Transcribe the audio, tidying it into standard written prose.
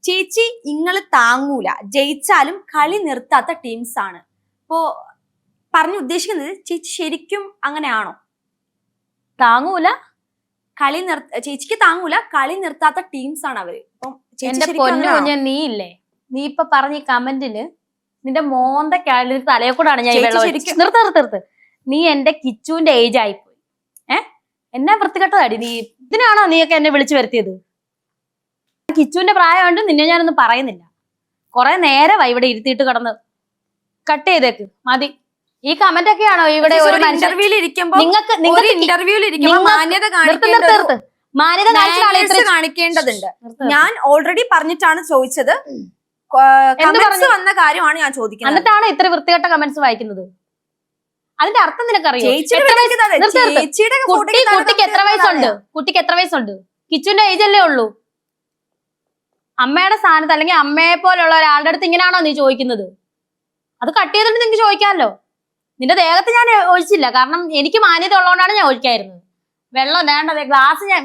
ചേച്ചി ഇങ്ങള് താങ്ങൂല, ജയിച്ചാലും കളി നിർത്താത്ത ടീംസ് ആണ്. ഇപ്പോ പറഞ്ഞു ഉദ്ദേശിക്കുന്നത് ചേച്ചി ശരിക്കും അങ്ങനെയാണോ? താങ്ങൂല, ചേച്ചിക്ക് താങ്ങൂല, കളി നിർത്താത്ത ടീംസ് ആണ് അവര്. എന്റെ പൊന്നു കുഞ്ഞ, നീ ഇല്ലേ, നീ ഇപ്പൊ പറഞ്ഞ ഈ കമന്റില് നിന്റെ മോന്തക്കാളിൽ തലയെ കൂടാണ് ഞാൻ നിർത്ത്. നീ എന്റെ കിച്ചുവിന്റെ ഏജ് ആയിപ്പോയി. എന്നെ വൃത്തികെട്ടതാടി നീ. ഇതിനാണോ നീയൊക്കെ എന്നെ വിളിച്ചു വരുത്തിയത്? കിച്ചുവിന്റെ പ്രായമുണ്ട്, നിന്നെ ഞാനൊന്നും പറയുന്നില്ല. കുറെ നേരമായി ഇവിടെ ഇരുത്തിയിട്ട് കിടന്ന്. കട്ട് ചെയ്തേക്ക്, മതി. ഈ കമന്റ് ഒക്കെയാണോ ഇവിടെ ഒരു മാന്യത കാണിക്കേണ്ടതുണ്ട്? ഞാൻ ഓൾറെഡി പറഞ്ഞിട്ടാണ് ചോദിച്ചത്. വന്ന കാര്യമാണ് ഞാൻ ചോദിക്കുന്നത്. എന്നിട്ടാണ് ഇത്ര വൃത്തികെട്ട കമന്റ്സ് വായിക്കുന്നത്? അതിന്റെ അർത്ഥം നിനക്കറിയോ? കുട്ടിക്ക് എത്ര വയസ്സുണ്ട്? കുട്ടിക്ക് എത്ര വയസ്സുണ്ട്? കിച്ചുവിന്റെ ഏജ് അല്ലേ ഉള്ളൂ. അമ്മയുടെ സ്ഥാനത്ത് അല്ലെങ്കിൽ അമ്മയെ പോലുള്ള ഒരാളുടെ അടുത്ത് ഇങ്ങനെയാണോ നീ ചോദിക്കുന്നത്? അത് കട്ട് ചെയ്തിട്ട് നിനക്ക് ചോദിക്കാമല്ലോ. നിന്റെ ദേഹത്ത് ഞാൻ ഒഴിച്ചില്ല, കാരണം എനിക്ക് മാന്യത ഉള്ളതുകൊണ്ടാണ് ഞാൻ ഒഴിക്കായിരുന്നത്. വെള്ളം വേണ്ടത് ഗ്ലാസ് ഞാൻ